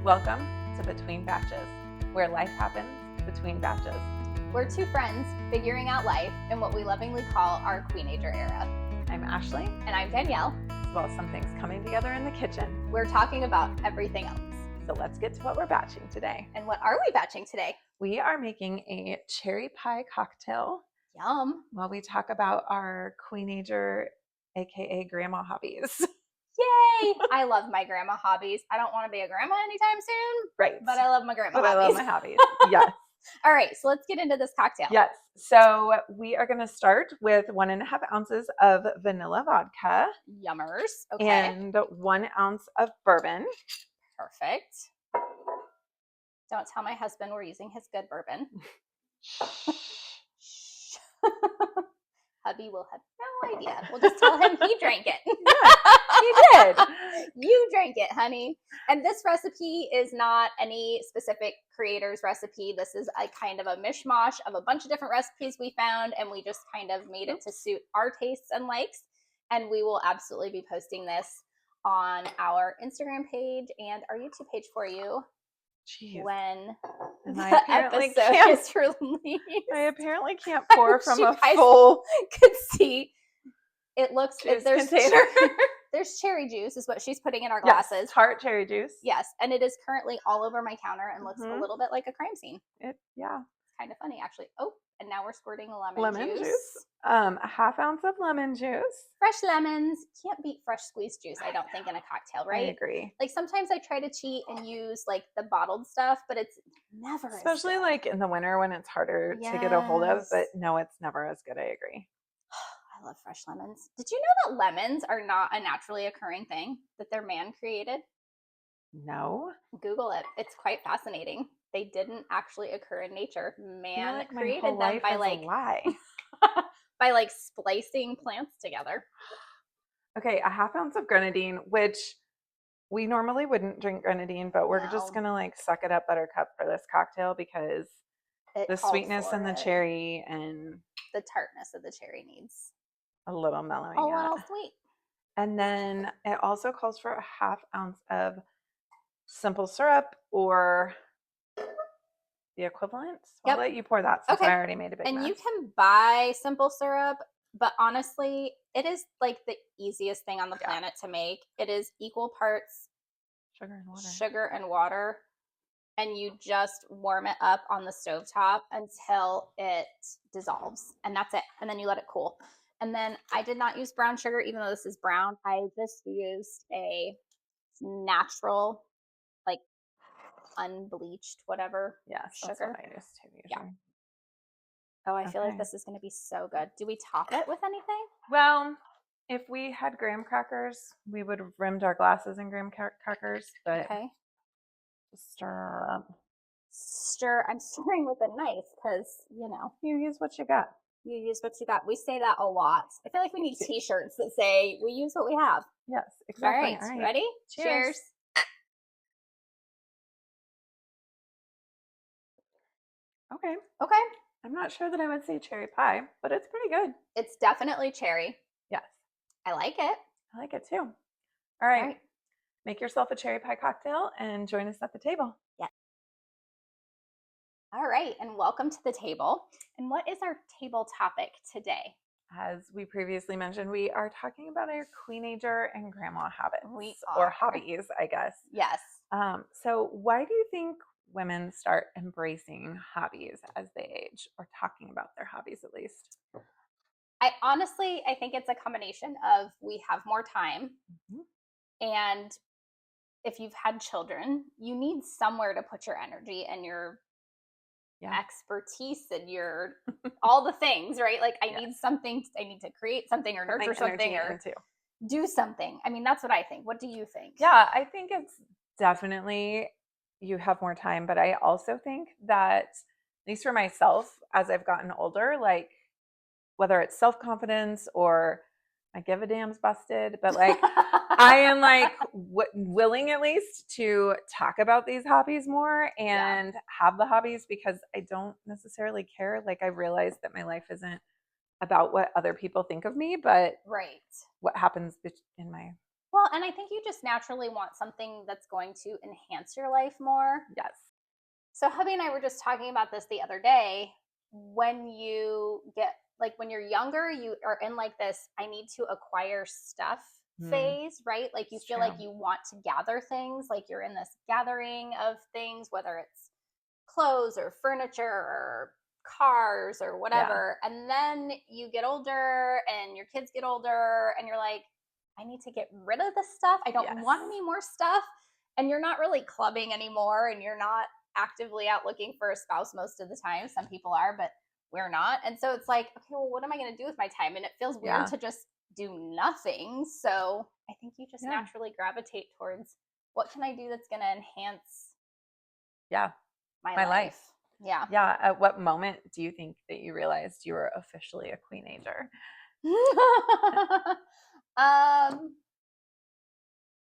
Welcome to Between Batches, where life happens between batches. We're two friends figuring out life in what we lovingly call our Queenager era. I'm Ashley. And I'm Danielle. As well as some things coming together in the kitchen. We're talking about everything else. So let's get to what we're batching today. And what are we batching today? We are making a cherry pie cocktail. Yum. While we talk about our Queenager, aka grandma hobbies. Yay! I love my grandma hobbies. I don't want to be a grandma anytime soon. Right. But I love my grandma hobbies. I love my hobbies. Yes. All right, so let's get into this cocktail. Yes. So we are going to start with 1.5 ounces of vanilla vodka. Yummers. Okay. And 1 ounce of bourbon. Perfect. Don't tell my husband we're using his good bourbon. Hubby will have no idea. We'll just tell him he drank it. Yeah, he did. You drank it, honey. And this recipe is not any specific creator's recipe. This is a kind of a mishmash of a bunch of different recipes we found, and we just kind of made it to suit our tastes and likes. And we will absolutely be posting this on our Instagram page and our YouTube page for you. Jeez. When the episode is released. I apparently can't pour from a guys full could see. It looks juice there's container. there's cherry juice is what she's putting in our glasses. Yes, tart cherry juice. Yes, and it is currently all over my counter and looks a little bit like a crime scene. Yeah. It's kind of funny, actually. Oh, and now we're squirting lemon juice. 1/2 ounce of lemon juice. Fresh lemons. Can't beat fresh squeezed juice, I don't think, in a cocktail, right? I agree. Like sometimes I try to cheat and use like the bottled stuff, but it's never Especially as good. like in the winter when it's harder to get a hold of, but no, it's never as good. I agree. I love fresh lemons. Did you know that lemons are not a naturally occurring thing, that they're man created? No. Google it. It's quite fascinating. They didn't actually occur in nature. Man like created them by like lie. By like splicing plants together. Okay, 1/2 ounce of grenadine, which we normally wouldn't drink grenadine, but we're just gonna like suck it up buttercup for this cocktail because the sweetness and the cherry and the tartness of the cherry needs a little mellowing. A little sweet. And then it also calls for 1/2 ounce of simple syrup or the equivalent. So I'll let you pour that since I already made a big mess. You can buy simple syrup, but honestly, it is like the easiest thing on the planet to make. It is equal parts sugar and water. And you just warm it up on the stovetop until it dissolves. And that's it. And then you let it cool. And then I did not use brown sugar, even though this is brown. I just used a natural, like unbleached, whatever. Yes, sugar. That's what I used too usually. Yeah. Oh, I feel like this is going to be so good. Do we top it with anything? Well, if we had graham crackers, we would have rimmed our glasses in graham crackers. But stir up. I'm stirring with a knife because, you use what you got. You use what you got. We say that a lot. I feel like we need t-shirts that say we use what we have. Yes, exactly. All right. Ready? Cheers. Okay. Okay. I'm not sure that I would say cherry pie, but it's pretty good. It's definitely cherry. Yes. I like it. I like it too. All right. Make yourself a cherry pie cocktail and join us at the table. Yeah. All right. And welcome to the table. And what is our table topic today? As we previously mentioned, we are talking about our Queenager and grandma habits. Or hobbies, I guess. Yes. So why do you think women start embracing hobbies as they age, or talking about their hobbies at least? I think it's a combination of we have more time, and if you've had children, you need somewhere to put your energy and your expertise and your all the things, right? Like I need something, I need to create something or nurture something or do something. I mean, that's what I think. What do you think? Yeah, I think it's definitely you have more time, but I also think that, at least for myself, as I've gotten older, like whether it's self-confidence or I give a damn's busted, but like I am like willing at least to talk about these hobbies more and have the hobbies because I don't necessarily care. Like I realize that my life isn't about what other people think of me, but what happens in my Well, and I think you just naturally want something that's going to enhance your life more. Yes. So hubby and I were just talking about this the other day. When you get like when you're younger, you are in like this I need to acquire stuff phase, right? Like you feel like you want to gather things, like you're in this gathering of things, whether it's clothes or furniture or cars or whatever. Yeah. And then you get older and your kids get older and you're like, I need to get rid of this stuff. I don't want any more stuff. And you're not really clubbing anymore and you're not actively out looking for a spouse most of the time. Some people are, but we're not. And so it's like, okay, well, what am I going to do with my time? And it feels weird to just do nothing. So I think you just naturally gravitate towards what can I do that's going to enhance my life. Yeah. Yeah. At what moment do you think that you realized you were officially a queenager?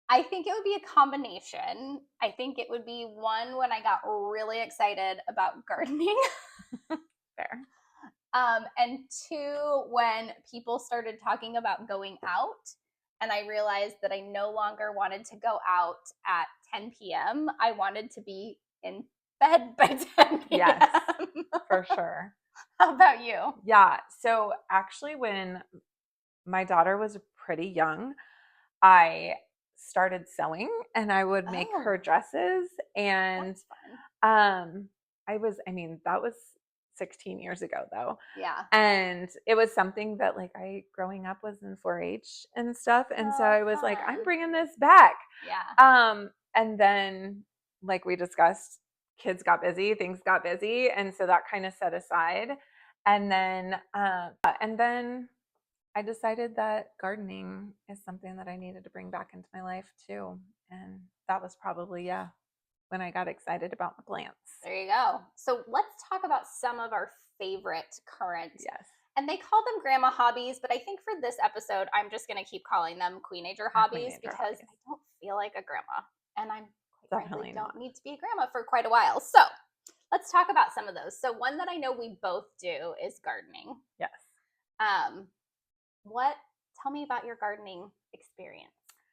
I think it would be a combination. I think it would be one when I got really excited about gardening. Fair. And two, when people started talking about going out and I realized that I no longer wanted to go out at 10 p.m. I wanted to be in bed by 10 p.m. Yes, for sure. How about you? Yeah. So actually, when my daughter was pretty young, I started sewing and I would make her dresses. And that was 16 years ago though. Yeah. And it was something that like growing up was in 4-H and stuff. And so I was like, I'm bringing this back. Yeah. And then like we discussed, kids got busy, things got busy. And so that kind of set aside. And then I decided that gardening is something that I needed to bring back into my life too. And that was probably, when I got excited about the plants. There you go. So let's talk about some of our favorite current. Yes. And they call them grandma hobbies, but I think for this episode, I'm just going to keep calling them Queenager hobbies because I don't feel like a grandma. And I'm quite frankly don't need to be a grandma for quite a while. So let's talk about some of those. So one that I know we both do is gardening. Yes. Tell me about your gardening experience.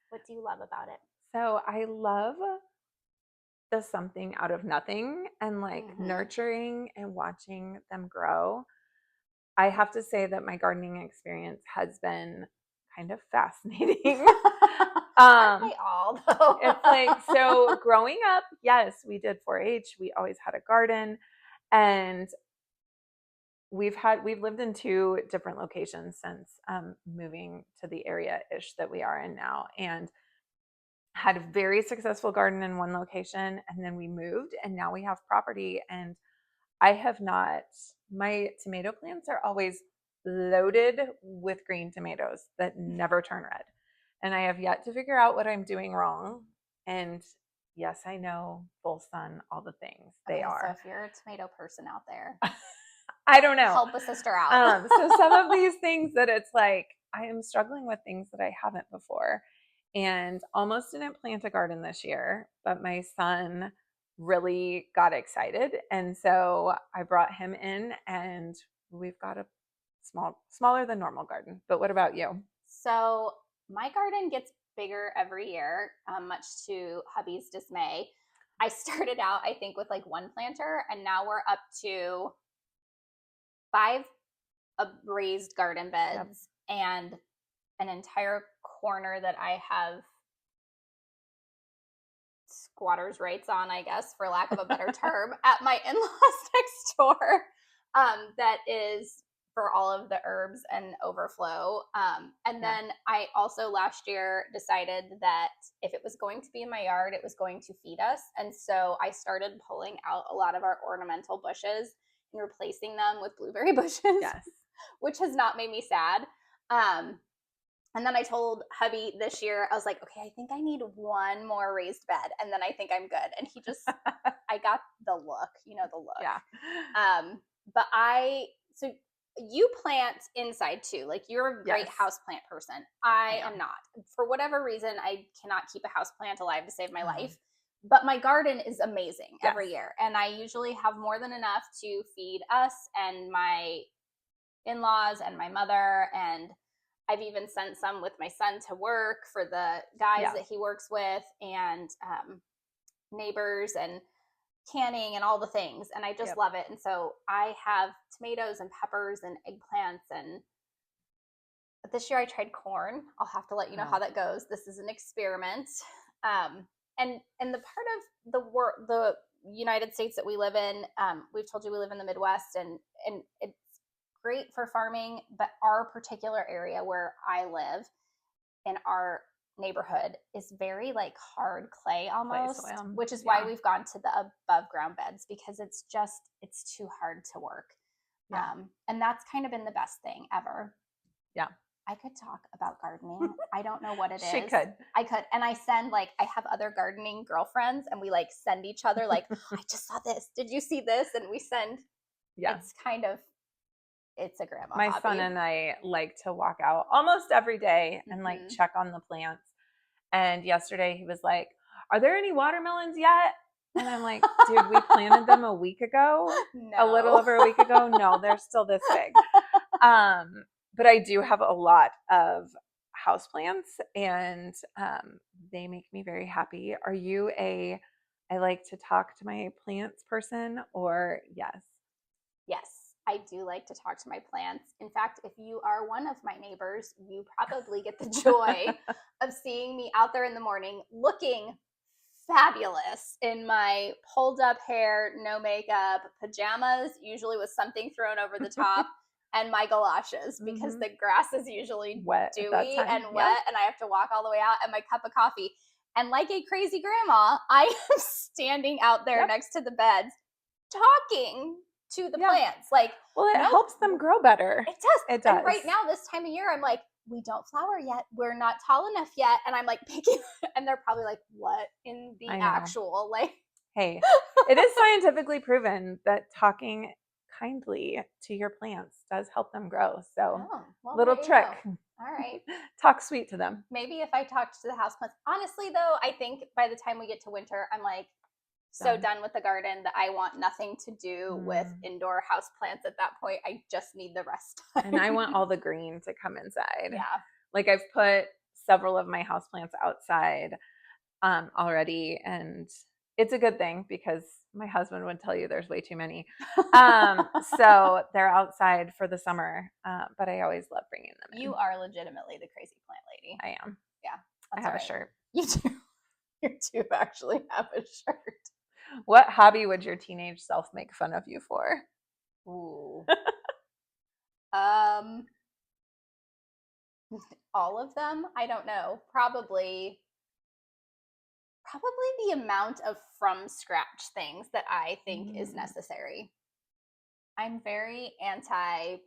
What do you love about it? So I love the something out of nothing and like nurturing and watching them grow. I have to say that my gardening experience has been kind of fascinating. Aren't they all though? It's like, so growing up, yes, we did 4-H. We always had a garden, and we've lived in 2 different locations since moving to the area-ish that we are in now, and had a very successful garden in one location, and then we moved and now we have property, and my tomato plants are always loaded with green tomatoes that never turn red. And I have yet to figure out what I'm doing wrong. And yes, I know, full sun, all the things they are. So if you're a tomato person out there, I don't know. Help a sister out. So some of these things that it's like, I am struggling with things that I haven't before. And almost didn't plant a garden this year, but my son really got excited. And so I brought him in and we've got a smaller than normal garden. But what about you? So my garden gets bigger every year, much to hubby's dismay. I started out, I think, with like 1 planter, and now we're up to 5 raised garden beds and an entire corner that I have squatters' rights on, I guess, for lack of a better term, at my in-laws next door. That is for all of the herbs and overflow. And then I also last year decided that if it was going to be in my yard, it was going to feed us. And so I started pulling out a lot of our ornamental bushes and replacing them with blueberry bushes, which has not made me sad. And then I told hubby this year, I was like, okay, I think I need 1 more raised bed. And then I think I'm good. And he just, I got the look, the look. Yeah. But so you plant inside too. Like you're a great houseplant person. I am not. For whatever reason, I cannot keep a houseplant alive to save my life. But my garden is amazing every year. And I usually have more than enough to feed us and my in-laws and my mother. And I've even sent some with my son to work for the guys Yeah. that he works with, and neighbors, and canning and all the things. And I just love it. And so I have tomatoes and peppers and eggplants. And this year I tried corn. I'll have to let you know how that goes. This is an experiment. And the part of the United States that we live in, we've told you we live in the Midwest, and it's great for farming, but our particular area where I live in our neighborhood is very like hard clay almost, which is why we've gone to the above ground beds, because it's too hard to work. And that's kind of been the best thing ever. Yeah. I could talk about gardening. I don't know what it is. She could. I could. And I send, like, I have other gardening girlfriends, and we like send each other like, I just saw this. Did you see this? And we send. Yeah. It's a grandma My hobby. son and I like to walk out almost every day and like check on the plants. And yesterday he was like, "Are there any watermelons yet?" And I'm like, "Dude, we planted them a week ago, a little over a week ago. No, they're still this big." But I do have a lot of houseplants, and they make me very happy. Are you I like to talk to my plants person, or yes? Yes, I do like to talk to my plants. In fact, if you are one of my neighbors, you probably get the joy of seeing me out there in the morning looking fabulous in my pulled up hair, no makeup, pajamas, usually with something thrown over the top, and my galoshes, because the grass is usually wet, dewy and wet, and I have to walk all the way out, and my cup of coffee. And like a crazy grandma, I am standing out there next to the beds talking to the plants. Like, well, it helps them grow better. It does. It does. And right now, this time of year, I'm like, we don't flower yet. We're not tall enough yet. And I'm like picking, and they're probably like, what in the actual, like? Hey, it is scientifically proven that talking kindly to your plants does help them grow. So little trick. All right. Talk sweet to them. Maybe if I talked to the houseplants. Honestly, though, I think by the time we get to winter, I'm like so done with the garden that I want nothing to do with indoor houseplants at that point. I just need the rest time. And I want all the green to come inside. Yeah. Like I've put several of my houseplants outside already, and it's a good thing because my husband would tell you there's way too many. So they're outside for the summer, but I always love bringing them in. You are legitimately the crazy plant lady. I am. Yeah. I have a shirt. You do. You do actually have a shirt. What hobby would your teenage self make fun of you for? Ooh. All of them? I don't know. Probably the amount of from scratch things that I think is necessary. I'm very anti-packaged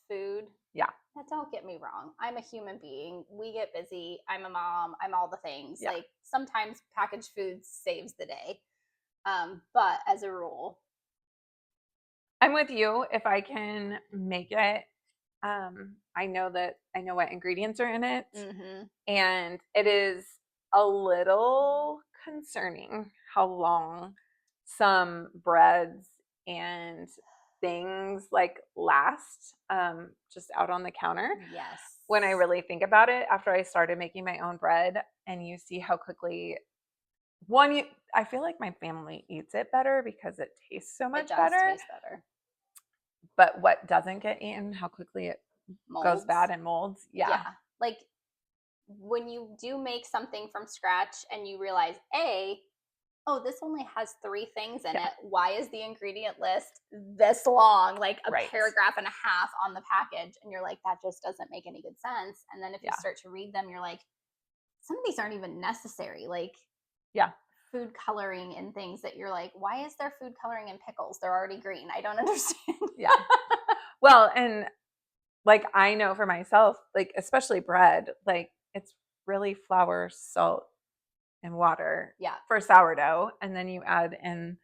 food. Yeah. Now, don't get me wrong. I'm a human being. We get busy. I'm a mom. I'm all the things. Yeah. Like sometimes packaged food saves the day. But as a rule, I'm with you. If I can make it, I know what ingredients are in it, and it is a little concerning how long some breads and things like last just out on the counter. Yes. When I really think about it, after I started making my own bread, and you see how quickly I feel like my family eats it better because it tastes so much better. It does taste better. But what doesn't get eaten, how quickly it goes bad and molds. Yeah. Like when you do make something from scratch and you realize, this only has 3 things in it. Why is the ingredient list this long? Like a paragraph and a half on the package. And you're like, that just doesn't make any good sense. And then if you start to read them, you're like, some of these aren't even necessary. Like, food coloring and things that you're like, why is there food coloring in pickles? They're already green. I don't understand. Well, and like I know for myself, like especially bread, like it's really flour, salt, and water for sourdough. And then you add in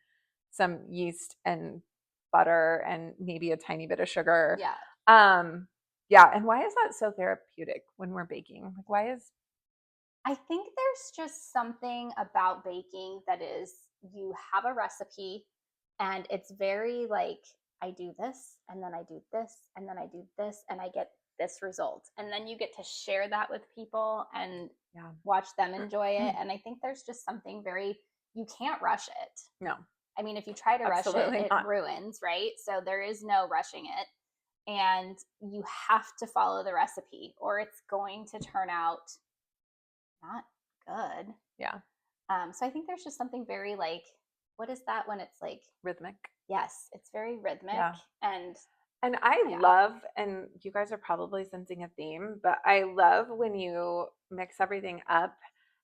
some yeast and butter and maybe a tiny bit of sugar. And why is that so therapeutic when we're baking? Like I think there's just something about baking that is, you have a recipe and it's very like, I do this and then I do this and then I do this and I get this result. And then you get to share that with people and watch them enjoy it. And I think there's just something you can't rush it. No. I mean, if you try to rush it ruins, right? So there is no rushing it. And you have to follow the recipe or it's going to turn out not good. Yeah. So I think there's just something very like, what is that when it's like rhythmic? Yes, it's very rhythmic. Yeah. And I love, and you guys are probably sensing a theme, but I love when you mix everything up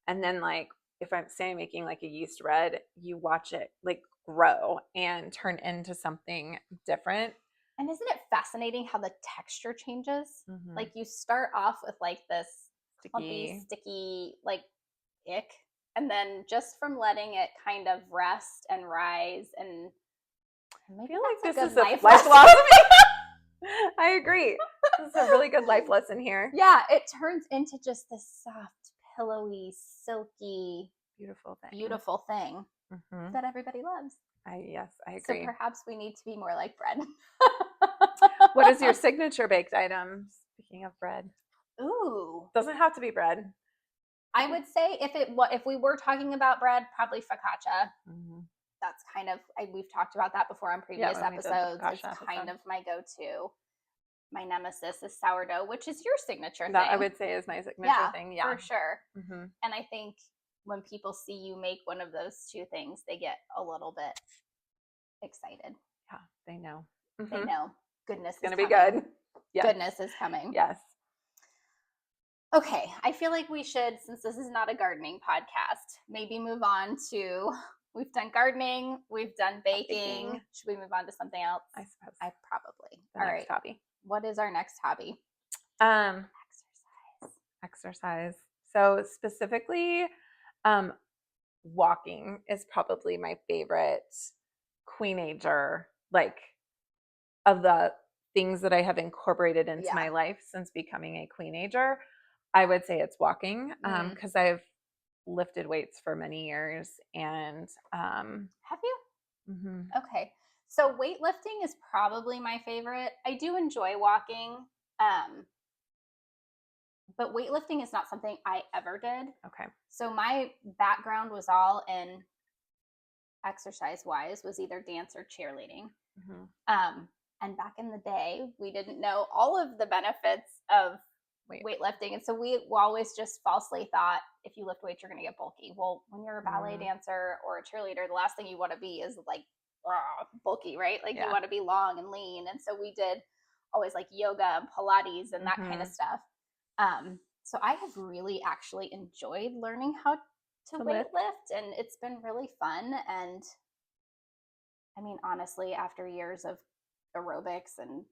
and then like, if I'm say making like a yeast red, you watch it like grow and turn into something different. And isn't it fascinating how the texture changes? Mm-hmm. Like you start off with like this sticky, like ick. And then just from letting it kind of rest and rise and I feel like this is a life philosophy. I agree. This is a really good life lesson here. Yeah, it turns into just this soft, pillowy, silky, beautiful thing mm-hmm. that everybody loves. Yes, I agree. So perhaps we need to be more like bread. What is your signature baked item? Speaking of bread. Ooh. Doesn't have to be bread. I would say if we were talking about bread, probably focaccia. Mm-hmm. That's kind of, we've talked about that before on previous episodes. It's kind of my go-to. My nemesis is sourdough, which is your signature thing. I would say is my signature thing. Yeah, for sure. Mm-hmm. And I think when people see you make one of those two things, they get a little bit excited. Yeah, they know. Mm-hmm. They know. Goodness is going to be good. Yes. Goodness is coming. Yes. Okay, I feel like we should, since this is not a gardening podcast, maybe move on to, we've done gardening, we've done baking. Should we move on to something else? I suppose. I probably. All right. Hobby. What is our next hobby? Exercise. So specifically, walking is probably my favorite Queenager, like of the things that I have incorporated into my life since becoming a Queenager. I would say it's walking because I've lifted weights for many years. And have you? Mm-hmm. Okay. So weightlifting is probably my favorite. I do enjoy walking. But weightlifting is not something I ever did. Okay. So my background was all in exercise-wise was either dance or cheerleading. Mm-hmm. And back in the day, we didn't know all of the benefits of weightlifting. And so we always just falsely thought if you lift weights, you're going to get bulky. Well, when you're a ballet dancer or a cheerleader, the last thing you want to be is like bulky, right? Like you want to be long and lean. And so we did always like yoga and Pilates and that kind of stuff. So I have really actually enjoyed learning how to weightlift, and it's been really fun. And I mean, honestly, after years of aerobics and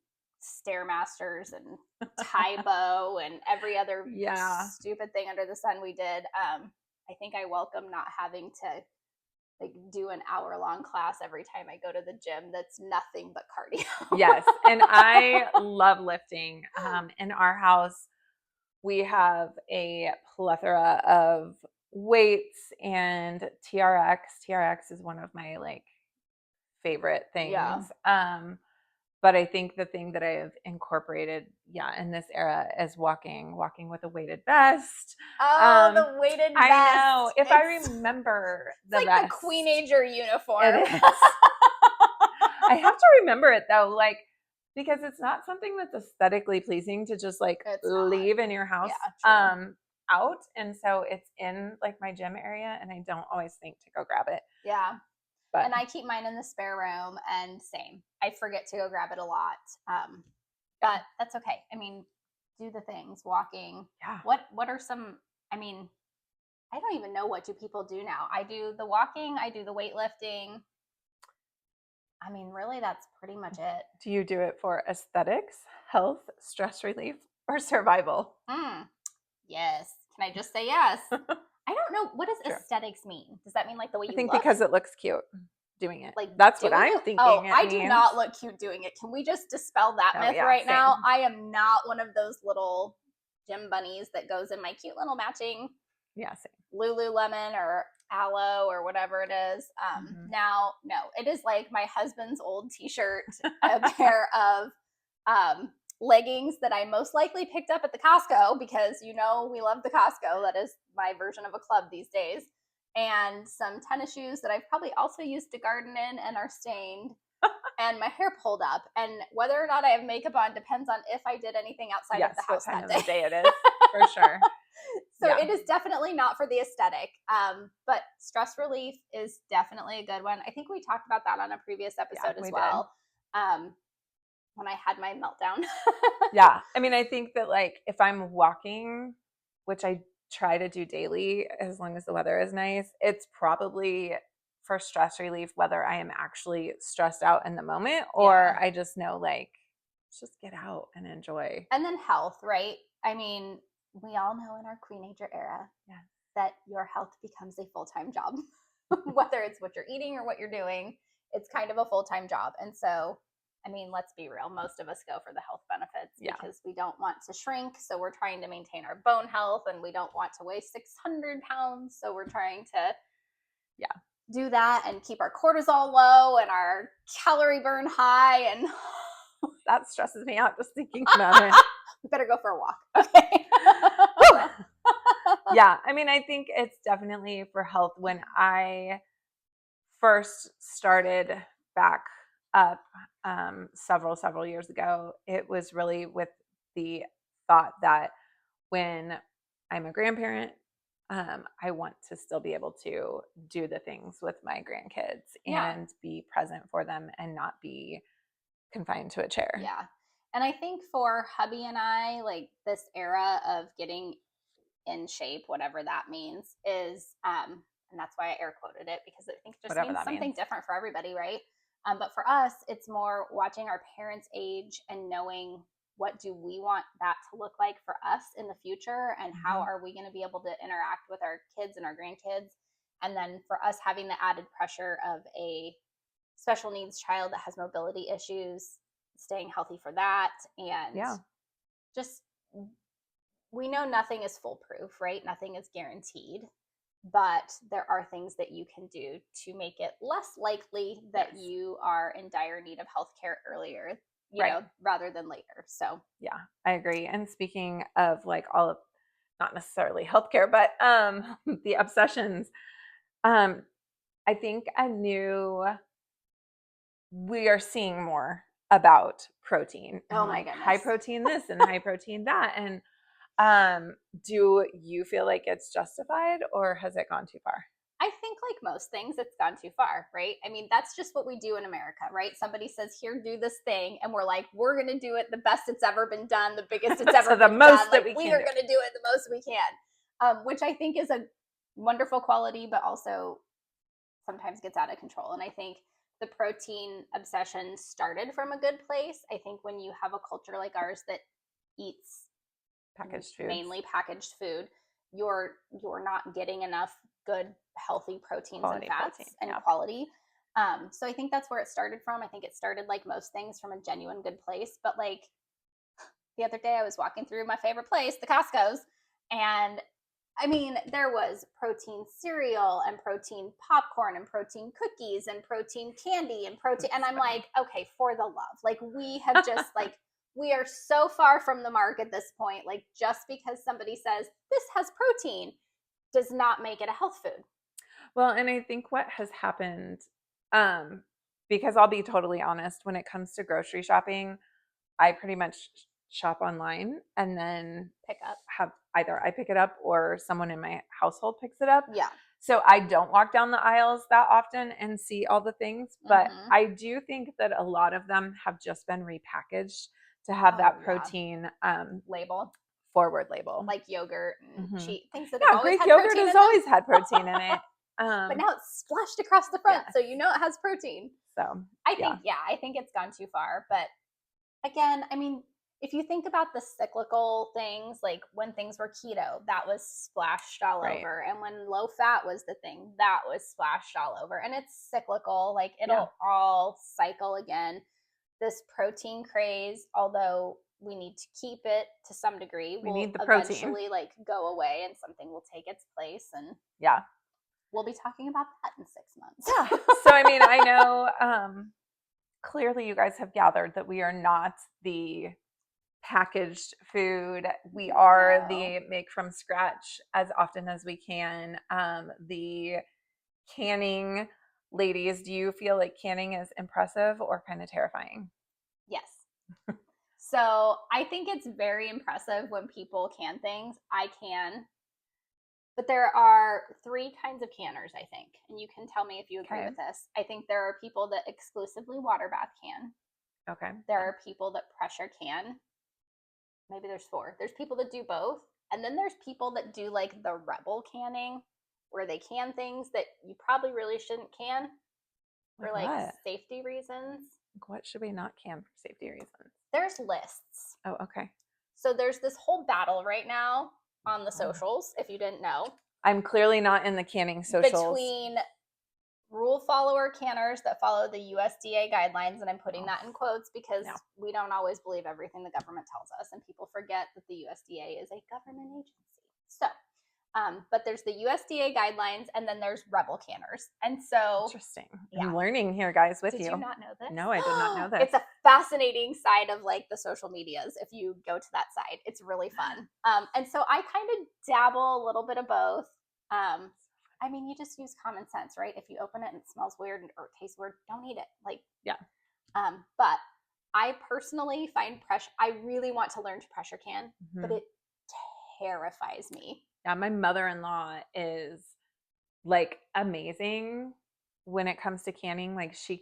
Stairmasters and Taibo and every other stupid thing under the sun we did, I think I welcome not having to like do an hour-long class every time I go to the gym that's nothing but cardio. Yes, and I love lifting. In our house, we have a plethora of weights and TRX. TRX is one of my like favorite things. Yeah. But I think the thing that I have incorporated, in this era is walking with a weighted vest. Oh, the weighted vest. I know. If I remember the vest. It's like the Queenager uniform. It is. I have to remember it though, like, because it's not something that's aesthetically pleasing to just like leave in your house out. And so it's in like my gym area and I don't always think to go grab it. Yeah. But. And I keep mine in the spare room and same. I forget to go grab it a lot. But that's okay. I mean, do the things, walking. Yeah. What are some, I mean, I don't even know what do people do now. I do the walking, I do the weightlifting. I mean, really, that's pretty much it. Do you do it for aesthetics, health, stress relief, or survival? Yes. Can I just say yes? I don't know. What does aesthetics mean? Does that mean like the way you think look? Because it looks cute doing it. Like that's what I'm thinking. Oh, I do not look cute doing it. Can we just dispel that myth now? I am not one of those little gym bunnies that goes in my cute little matching Lululemon or Aloe or whatever it is. Now, no, it is like my husband's old t-shirt, a pair of leggings that I most likely picked up at the Costco because we love the Costco. That is my version of a club these days. And some tennis shoes that I've probably also used to garden in and are stained. And my hair pulled up. And whether or not I have makeup on depends on if I did anything outside of the house that day. What time of the day it is, for sure. So it is definitely not for the aesthetic. But stress relief is definitely a good one. I think we talked about that on a previous episode as well. When I had my meltdown. Yeah. I mean, I think that like if I'm walking, which I try to do daily as long as the weather is nice, it's probably for stress relief, whether I am actually stressed out in the moment or I just know like, just get out and enjoy. And then health, right? I mean, we all know in our Queenager era that your health becomes a full-time job. Whether it's what you're eating or what you're doing, it's kind of a full-time job. And so, I mean, let's be real. Most of us go for the health benefits because we don't want to shrink. So we're trying to maintain our bone health, and we don't want to weigh 600 pounds. So we're trying to do that and keep our cortisol low and our calorie burn high. And that stresses me out just thinking about it. We better go for a walk. Okay. Yeah. I mean, I think it's definitely for health. When I first started back up several years ago, it was really with the thought that when I'm a grandparent, I want to still be able to do the things with my grandkids and be present for them and not be confined to a chair. Yeah. And I think for hubby and I, like this era of getting in shape, whatever that means, is and that's why I air quoted it, because I think it just means something different for everybody, right? But for us, it's more watching our parents age and knowing what do we want that to look like for us in the future, and how are we going to be able to interact with our kids and our grandkids. And then for us having the added pressure of a special needs child that has mobility issues, staying healthy for that. And just, we know nothing is foolproof, right? Nothing is guaranteed, but there are things that you can do to make it less likely that you are in dire need of healthcare earlier, you know, rather than later. So yeah, I agree. And speaking of like all of, not necessarily healthcare, but the obsessions, I think we are seeing more about protein. Oh my goodness. High protein this and high protein that. And do you feel like it's justified, or has it gone too far? I think like most things, it's gone too far, right? I mean, that's just what we do in America, right? Somebody says, here, do this thing. And we're like, we're going to do it the best it's ever been done, the biggest it's ever been done. Like, we are going to do it the most we can, which I think is a wonderful quality, but also sometimes gets out of control. And I think the protein obsession started from a good place. I think when you have a culture like ours that eats packaged food, mainly packaged food, you're not getting enough good, healthy proteins and fats and quality. So I think that's where it started from. I think it started, like most things, from a genuine good place. But like the other day I was walking through my favorite place, the Costco's, and I mean, there was protein cereal and protein popcorn and protein cookies and protein candy and protein. And I'm like, okay, for the love. Like, we have just like, we are so far from the mark at this point. Like, just because somebody says this has protein does not make it a health food. Well, and I think what has happened, because I'll be totally honest, when it comes to grocery shopping, I pretty much shop online and then either I pick it up or someone in my household picks it up. Yeah. So I don't walk down the aisles that often and see all the things, but I do think that a lot of them have just been repackaged to have that protein forward label, like yogurt and cheese things that Greek yogurt has always had protein in it, but now it's splashed across the front, so you know it has protein. So I think it's gone too far. But again, I mean, if you think about the cyclical things, like when things were keto, that was splashed all over, and when low fat was the thing, that was splashed all over. And it's cyclical, like it'll all cycle again. This protein craze, although we need to keep it to some degree, we need the eventually like go away, and something will take its place. And we'll be talking about that in 6 months. Yeah. So I mean, I know clearly you guys have gathered that we are not the packaged food. We are No. the make from scratch as often as we can. The canning ladies, do you feel like canning is impressive or kind of terrifying? Yes. So I think it's very impressive when people can things. I can. But there are three kinds of canners, I think. And you can tell me if you agree with this. I think there are people that exclusively water bath can. Okay. There are people that pressure can. Maybe there's four. There's people that do both. And then there's people that do like the rebel canning, where they can things that you probably really shouldn't can for like safety reasons. What should we not can for safety reasons? There's lists. Oh, okay. So there's this whole battle right now on the socials, if you didn't know. I'm clearly not in the canning socials. Between rule follower canners that follow the USDA guidelines, and I'm putting that in quotes because we don't always believe everything the government tells us, and people forget that the USDA is a government agency. So, but there's the USDA guidelines, and then there's rebel canners. And so, interesting. I'm learning here, guys, with you. Did you not know this? No, I did not know this. It's a fascinating side of like the social medias. If you go to that side, it's really fun. And so I kind of dabble a little bit of both. I mean, you just use common sense, right? If you open it and it smells weird or it tastes weird, don't eat it. Like, but I personally find I really want to learn to pressure can, but it terrifies me. Yeah, my mother-in-law is like amazing when it comes to canning. Like she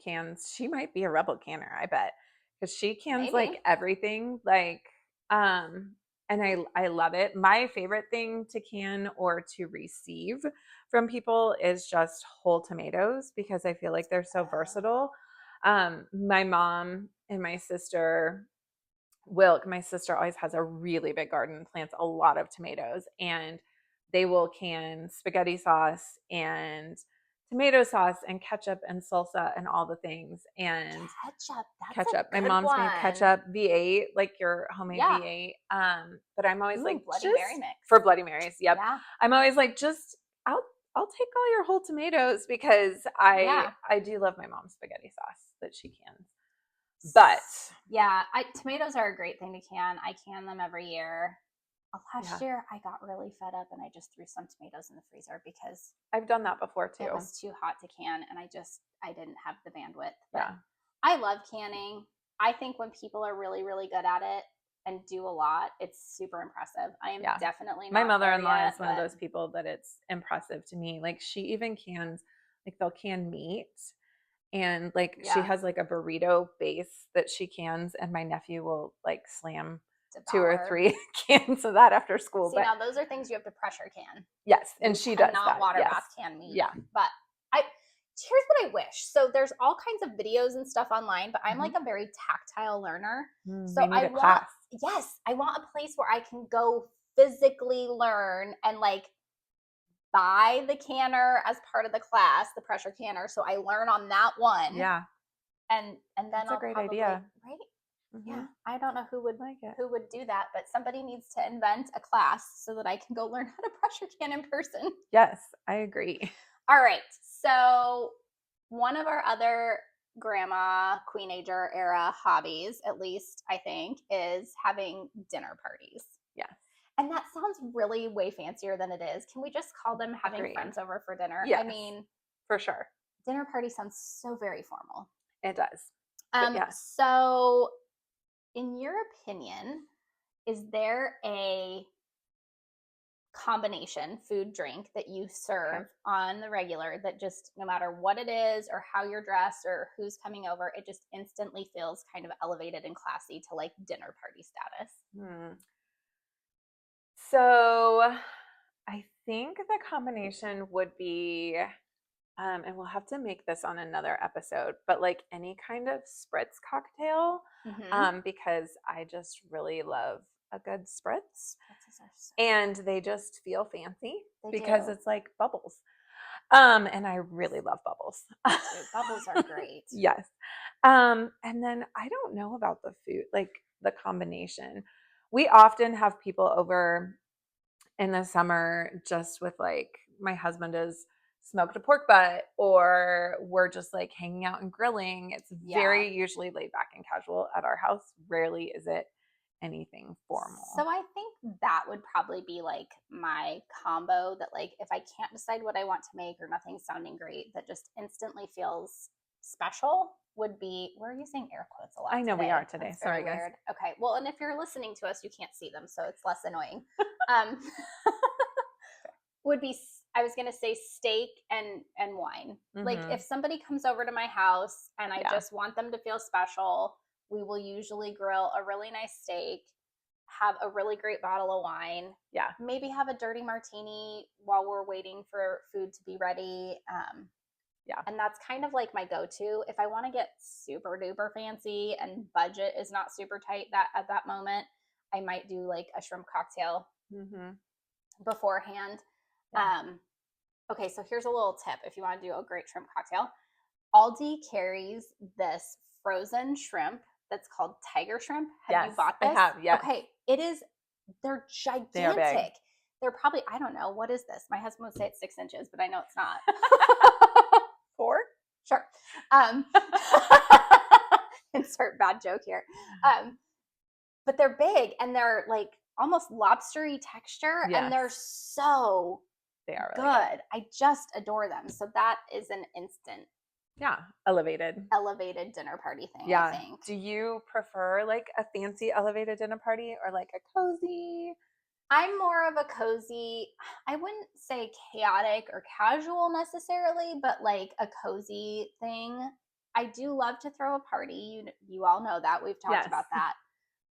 might be a rebel canner, I bet. Because she cans like everything. Like, and I love it. My favorite thing to can or to receive from people is just whole tomatoes, because I feel like they're so versatile. My mom and my sister always has a really big garden, plants a lot of tomatoes, and they will can spaghetti sauce and tomato sauce and ketchup and salsa and all the things. And ketchup. My mom's made ketchup V8, like your homemade V8. But I'm always like Bloody Mary mix for Bloody Marys. Yep. Yeah. I'm always like, I'll take all your whole tomatoes, because I do love my mom's spaghetti sauce that she cans. But tomatoes are a great thing to can. I can them every year. Last year I got really fed up and I just threw some tomatoes in the freezer because I've done that before too. It was too hot to can, and I didn't have the bandwidth. But I love canning. I think when people are really, really good at it and do a lot, it's super impressive. I am definitely not. My mother-in-law is one of those people that it's impressive to me. Like she even cans, like they'll can meat. And like she has like a burrito base that she cans, and my nephew will like slam 2 or 3 cans of that after school. Now those are things you have to pressure can. Yes, and she does not that. Water bath can meat. Yeah, but here's what I wish. So there's all kinds of videos and stuff online, but I'm like a very tactile learner. So I want a place where I can go physically learn and like buy the canner as part of the class, the pressure canner. So I learn on that one. Yeah. And then that's a great idea. Right? Yeah. I don't know who would do that, but somebody needs to invent a class so that I can go learn how to pressure can in person. Yes, I agree. All right. So one of our other grandma Queenager era hobbies, at least I think, is having dinner parties. Yes. And that sounds really way fancier than it is. Can we just call them having friends over for dinner? Yes, I mean, for sure. Dinner party sounds so very formal. It does. So in your opinion, is there a combination food drink that you serve on the regular that just, no matter what it is or how you're dressed or who's coming over, it just instantly feels kind of elevated and classy to like dinner party status? So I think the combination would be, and we'll have to make this on another episode, but like any kind of spritz cocktail, because I just really love a good spritz, and they just feel fancy because it's like bubbles. And I really love bubbles. Bubbles are great. Yes. And then I don't know about the food, like the combination. We often have people over in the summer just with like, my husband is smoked a pork butt, or we're just like hanging out and grilling. It's very usually laid back and casual at our house. Rarely is it anything formal. So I think that would probably be like my combo that like if I can't decide what I want to make or nothing's sounding great, that just instantly feels special would be, we're using air quotes a lot I know today. we are today. That's Sorry, very guys. weird. Okay. Well, and if you're listening to us, you can't see them, so it's less annoying. Would be, I was going to say steak and wine. Like if somebody comes over to my house and I just want them to feel special, we will usually grill a really nice steak, have a really great bottle of wine. Yeah. Maybe have a dirty martini while we're waiting for food to be ready. Yeah. And that's kind of like my go-to. If I want to get super duper fancy and budget is not super tight that at that moment, I might do like a shrimp cocktail beforehand. Yeah. Okay, so here's a little tip if you want to do a great shrimp cocktail. Aldi carries this frozen shrimp that's called tiger shrimp. Have you bought this? I have, yes. Okay, they're gigantic. They are big. They're probably, I don't know, what is this? My husband would say it's 6 inches, but I know it's not. 4? Sure. Insert bad joke here. But they're big and they're like almost lobstery texture, and they're so they are really good. I just adore them. So that is an instant. Yeah, elevated dinner party thing, I think. Do you prefer like a fancy elevated dinner party or like a cozy? I'm more of a cozy, I wouldn't say chaotic or casual necessarily, but like a cozy thing. I do love to throw a party. You all know that. We've talked about that.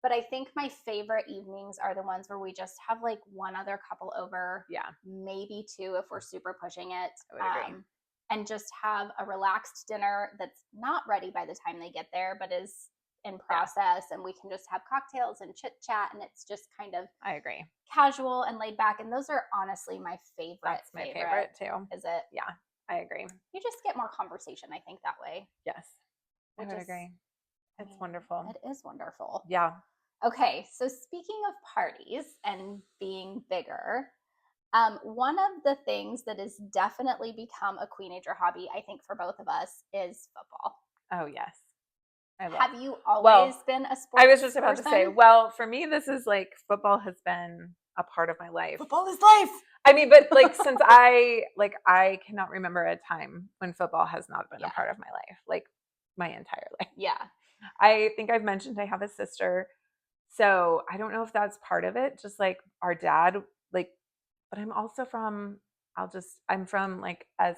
But I think my favorite evenings are the ones where we just have like one other couple over. Yeah. Maybe 2 if we're super pushing it. I would agree. And just have a relaxed dinner that's not ready by the time they get there, but is in process. And we can just have cocktails and chit chat. And it's just kind of, I agree, casual and laid back. And those are honestly my favorite. That's my favorite too. Is it? Yeah, I agree. You just get more conversation, I think, that way. Yes, I would agree. It's wonderful. It is wonderful. Yeah. Okay, so speaking of parties and being bigger, one of the things that has definitely become a Queenager hobby, I think, for both of us is football. Oh, yes. Have you always been a sports I was just about to say, well, for me, this is like football has been a part of my life. Football is life. I mean, but like since I cannot remember a time when football has not been a part of my life, like my entire life. Yeah. I think I've mentioned I have a sister. So I don't know if that's part of it. Just like our dad, like, but I'm also I'm from like a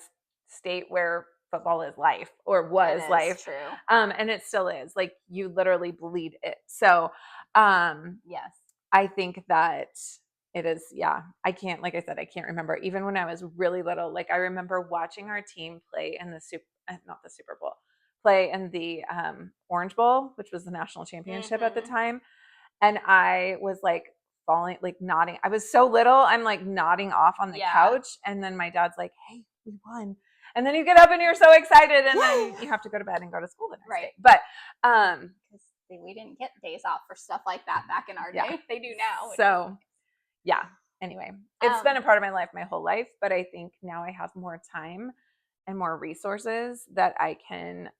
state where football is life, or was life. True. And it still is. Like you literally bleed it. So yes. I think that it is, I can't, like I said, I can't remember. Even when I was really little, like I remember watching our team play in the not the Super Bowl, play in the Orange Bowl, which was the national championship at the time. And I was like falling, like nodding. I was so little, I'm like nodding off on the couch. And then my dad's like, hey, we won. And then you get up and you're so excited, and then you have to go to bed and go to school the next day. But because we didn't get days off for stuff like that back in our day. They do now. So anyway, it's been a part of my life my whole life, but I think now I have more time and more resources that I can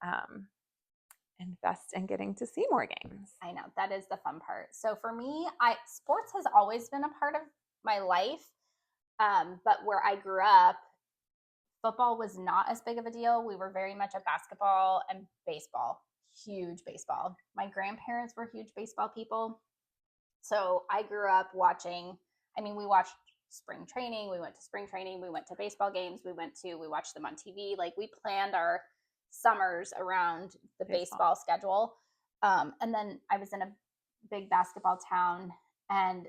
invest in getting to see more games. I know, that is the fun part. So for me, sports has always been a part of my life, but where I grew up, football was not as big of a deal. We were very much a basketball and baseball, huge baseball. My grandparents were huge baseball people. So I grew up watching, we watched spring training. We went to spring training. We went to baseball games. We watched them on TV. Like we planned our summers around the baseball schedule. And then I was in a big basketball town. And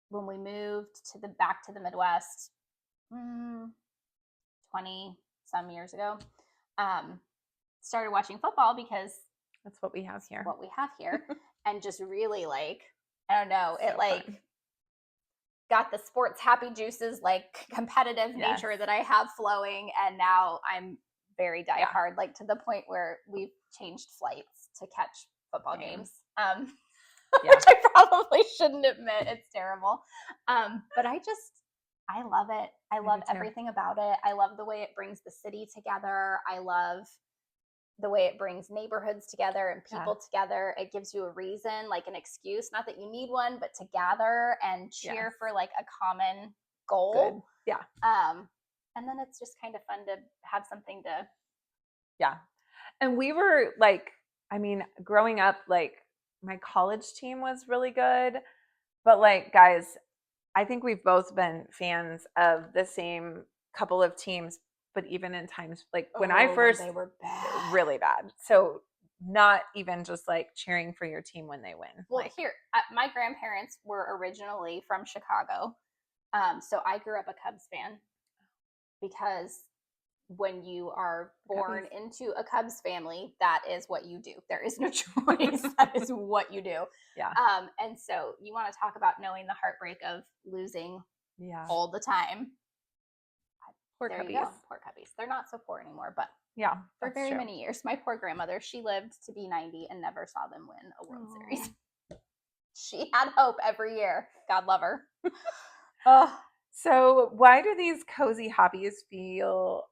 when we moved back to the Midwest, 20 some years ago, started watching football because that's what we have here. And just really like, I don't know, so it like fun. Got the sports happy juices, like competitive nature that I have flowing. And now I'm very diehard, like to the point where we've changed flights to catch football games. Which I probably shouldn't admit. It's terrible. But I love it. I love everything about it. I love the way it brings the city together. I love the way it brings neighborhoods together and people together. It gives you a reason, like an excuse, not that you need one, but to gather and cheer for like a common goal. Good. Yeah. And then it's just kind of fun to have something to. Yeah. And we were like, I mean, growing up, like my college team was really good, but like, guys, I think we've both been fans of the same couple of teams, but even in times like when I first, they were bad. Really bad. So not even just like cheering for your team when they win. Well, like, here, my grandparents were originally from Chicago. So I grew up a Cubs fan because when you are born into a Cubs family, that is what you do. There is no choice. That is what you do. Yeah. And so you want to talk about knowing the heartbreak of losing all the time. Poor there Cubbies. You go. Poor Cubbies. They're not so poor anymore, but yeah, for very many years. My poor grandmother, she lived to be 90 and never saw them win a World Series. She had hope every year. God love her. So why do these cozy hobbies feel,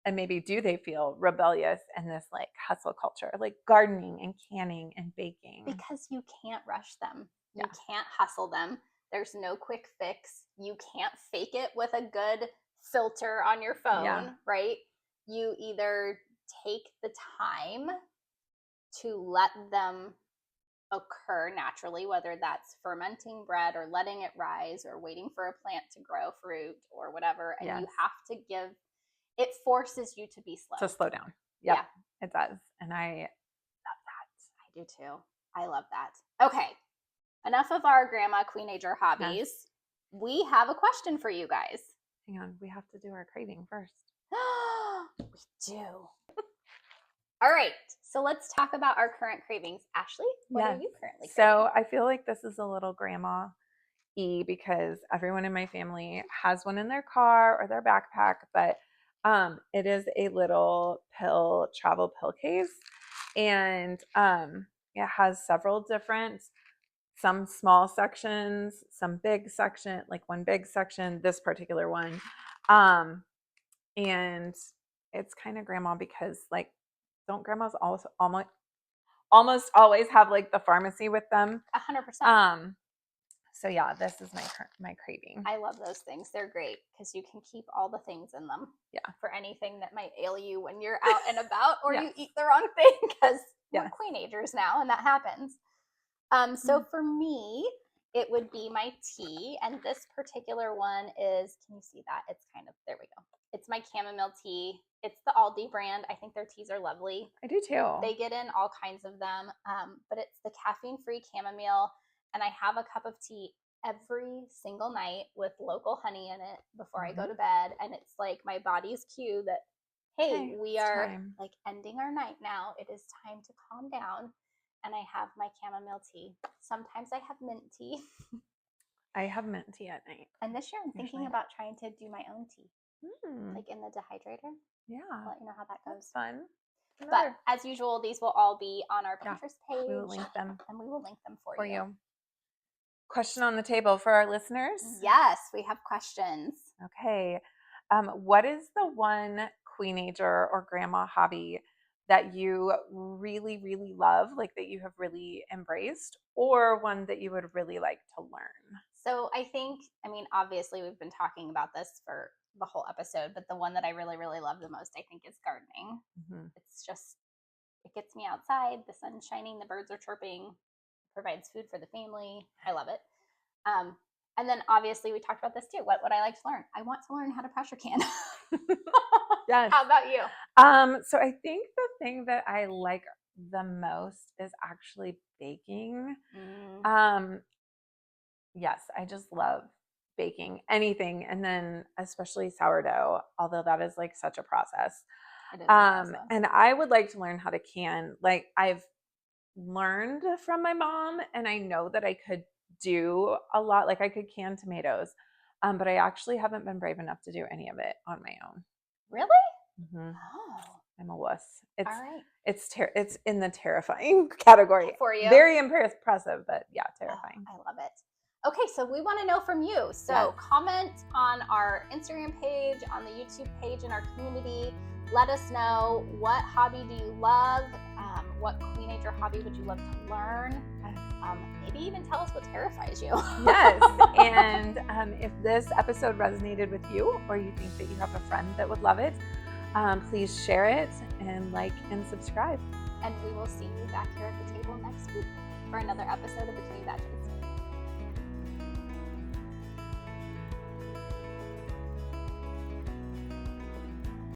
and maybe do they feel rebellious in this like hustle culture, like gardening and canning and baking? Because you can't rush them. You can't hustle them. There's no quick fix. You can't fake it with a good filter on your phone, right? You either take the time to let them occur naturally, whether that's fermenting bread or letting it rise or waiting for a plant to grow fruit or whatever. And you have to give, it forces you to be slow. To slow down. Yep, it does. And I love that. I do too. I love that. Okay. Enough of our grandma Queenager hobbies. Yes. We have a question for you guys. Hang on. We have to do our craving first. We do. All right. So let's talk about our current cravings. Ashley, what are you currently craving? So I feel like this is a little grandma-y because everyone in my family has one in their car or their backpack, but it is a little travel pill case. And it has several different, some small sections, some big section, like one big section, this particular one. And it's kind of grandma because like, don't grandmas also almost always have like the pharmacy with them? 100%. So yeah, this is my craving. I love those things. They're great because you can keep all the things in them. Yeah. For anything that might ail you when you're out and about or you eat the wrong thing because we're Queenagers now and that happens. So for me, it would be my tea. And this particular one is, can you see that? It's kind of, there we go. It's my chamomile tea. It's the Aldi brand. I think their teas are lovely. I do too. They get in all kinds of them. But it's the caffeine-free chamomile. And I have a cup of tea every single night with local honey in it before I go to bed. And it's like my body's cue that, hey, we are like ending our night now. It is time to calm down. And I have my chamomile tea. Sometimes I have mint tea. I have mint tea at night. And this year I'm thinking about trying to do my own tea. Like in the dehydrator. Yeah. I'll let you know how that goes. That's fun. But as usual, these will all be on our Pinterest page. We will link them. And we will link them for you. Question on the table for our listeners? Yes, we have questions. Okay. What is the one Queenager or grandma hobby that you really, really love, like that you have really embraced, or one that you would really like to learn? So I think, obviously we've been talking about this for the whole episode, but the one that I really, really love the most, I think, is gardening. It's just, it gets me outside, the sun's shining, the birds are chirping, provides food for the family. I love it. And then obviously we talked about this too. What would I like to learn? I want to learn how to pressure can. Yes. How about you? So I think the thing that I like the most is actually baking. Yes, I just love baking anything, and then especially sourdough, although that is like such a process. It is a process. And I would like to learn how to can. Like I've learned from my mom, and I know that I could do a lot. Like I could can tomatoes, but I actually haven't been brave enough to do any of it on my own. Really? Oh, I'm a wuss. All right. It's in the terrifying category for you. Very impressive, but yeah, terrifying. I love it. Okay, so we want to know from you. So comment on our Instagram page, on the YouTube page in our community. Let us know, what hobby do you love? What Queenager hobby would you love to learn? Maybe even tell us what terrifies you. Yes. And if this episode resonated with you, or you think that you have a friend that would love it, please share it and like and subscribe. And we will see you back here at the table next week for another episode of Between the